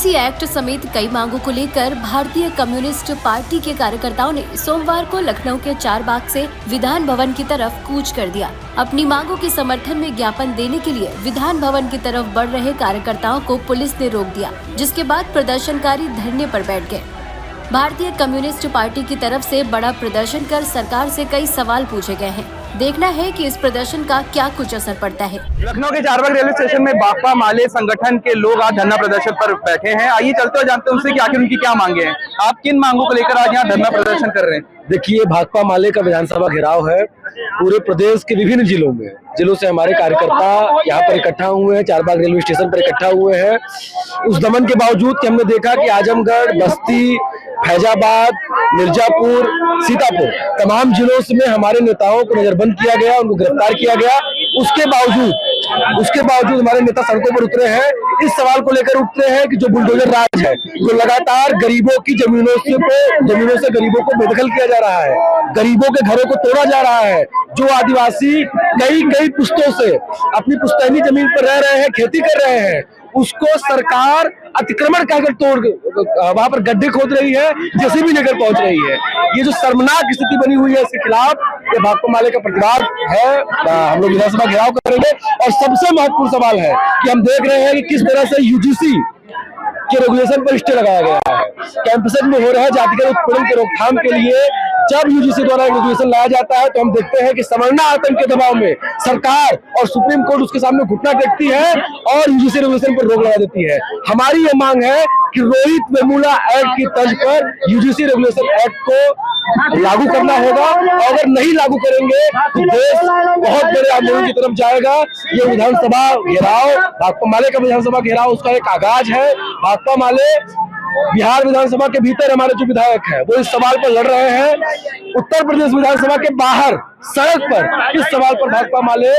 UGC act समेत कई मांगों को लेकर भारतीय कम्युनिस्ट पार्टी के कार्यकर्ताओं ने सोमवार को लखनऊ के चारबाग से विधान भवन की तरफ कूच कर दिया। अपनी मांगों के समर्थन में ज्ञापन देने के लिए विधान भवन की तरफ बढ़ रहे कार्यकर्ताओं को पुलिस ने रोक दिया, जिसके बाद प्रदर्शनकारी धरने पर बैठ गए। भारतीय कम्युनिस्ट पार्टी की तरफ से बड़ा प्रदर्शन कर सरकार से कई सवाल पूछे गए हैं। देखना है कि इस प्रदर्शन का क्या कुछ असर पड़ता है। लखनऊ के चारबाग रेलवे स्टेशन में भाकपा माले संगठन के लोग आज धरना प्रदर्शन पर बैठे हैं। आइए चलते हुए जानते हैं उनसे कि आखिर उनकी क्या मांगे हैं। आप किन मांगों को लेकर आज यहाँ धरना प्रदर्शन कर रहे हैं? देखिए, भाकपा माले का विधानसभा घेराव है। पूरे प्रदेश के विभिन्न जिलों से हमारे कार्यकर्ता यहाँ पर इकट्ठा हुए हैं, चारबाग रेलवे स्टेशन पर इकट्ठा हुए हैं। उस दमन के बावजूद कि हमने देखा कि आजमगढ़, बस्ती, फैजाबाद, मिर्जापुर, सीतापुर तमाम जिलों में हमारे नेताओं को नजरबंद किया गया, उनको गिरफ्तार किया गया। उसके बावजूद हमारे नेता सड़कों पर उतरे हैं। इस सवाल को लेकर उतरे हैं कि जो बुलडोजर राज है, जो लगातार गरीबों की जमीनों से गरीबों को बेदखल किया जा रहा है, गरीबों के घरों को तोड़ा जा रहा है, जो आदिवासी कई पुश्तों से अपनी पुश्तैनी जमीन पर रह रहे हैं, खेती कर रहे हैं, उसको सरकार अतिक्रमण कर तोड़ वहां पर गड्ढे खोद रही है, जेसीबी लेकर पहुंच रही है। ये जो शर्मनाक स्थिति बनी हुई है, इसके खिलाफ ये भाकपा माले का प्रतिवाद है। हम लोग विधानसभा घेराव करेंगे। और सबसे महत्वपूर्ण सवाल है कि हम देख रहे हैं कि किस तरह से यूजीसी के रेगुलेशन पर स्टे लगाया गया है। कैंपस में हो रहा है जातिगत उत्पीड़न के रोकथाम के लिए जब यूजीसी द्वारा रेगुलेशन लाया जाता है तो हम देखते हैं कि समरना आतंक के दबाव में सरकार और सुप्रीम कोर्ट उसके सामने घुटना टेकती है और यूजीसी रेगुलेशन पर रोक लगा देती है। हमारी ये मांग है कि रोहित वेमुला एक्ट की तर्ज पर यूजीसी रेगुलेशन एक्ट को लागू करना होगा। और अगर नहीं लागू करेंगे तो देश बहुत बड़े आंदोलन की तरफ जाएगा। ये विधानसभा घेराव, भाकपा माले का विधानसभा घेराव, उसका एक आगाज है। भाकपा माले बिहार विधानसभा के भीतर हमारे जो विधायक हैं वो इस सवाल पर लड़ रहे हैं। उत्तर प्रदेश विधानसभा के बाहर सड़क पर इस सवाल पर भाकपा माले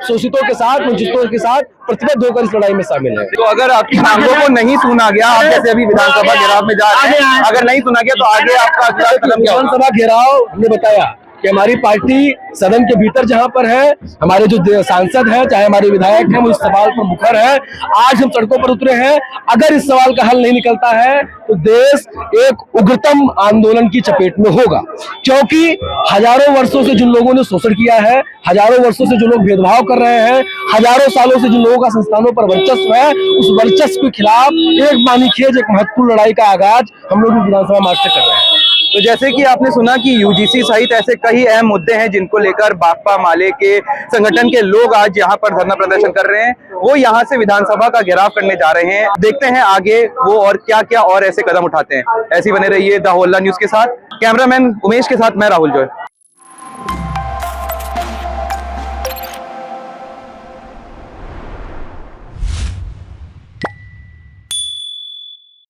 शोषितों के साथ, वंचितों के साथ प्रतिबद्ध होकर इस लड़ाई में शामिल है। तो अगर आपकी मांगों को नहीं सुना गया, आप जैसे अभी विधानसभा घेराव में जा रहे हैं, अगर नहीं सुना गया तो आगे आपका अगला कदम क्या? विधानसभा घेराव हमने बताया कि हमारी पार्टी सदन के भीतर जहां पर है, हमारे जो सांसद हैं, चाहे हमारे विधायक हैं, वो इस सवाल पर मुखर है। आज हम सड़कों पर उतरे हैं। अगर इस सवाल का हल नहीं निकलता है तो देश एक उग्रतम आंदोलन की चपेट में होगा, क्योंकि हजारों वर्षों से जिन लोगों ने शोषण किया है, हजारों वर्षों से जो लोग भेदभाव कर रहे हैं, हजारों सालों से जिन लोगों का संस्थानों पर वर्चस्व है, उस वर्चस्व के खिलाफ एक मानीखेज, एक महत्वपूर्ण लड़ाई का आगाज हम लोग विधानसभा मार्च से कर रहे हैं। तो जैसे कि आपने सुना कि यूजीसी सहित ऐसे कई अहम मुद्दे हैं जिनको लेकर भाकपा माले के संगठन के लोग आज यहाँ पर धरना प्रदर्शन कर रहे हैं। वो यहाँ से विधानसभा का घेराव करने जा रहे हैं। देखते हैं आगे वो और क्या ऐसे कदम उठाते हैं। ऐसी बने रहिए द होला न्यूज के साथ। कैमरामैन उमेश के साथ मैं राहुल जॉय।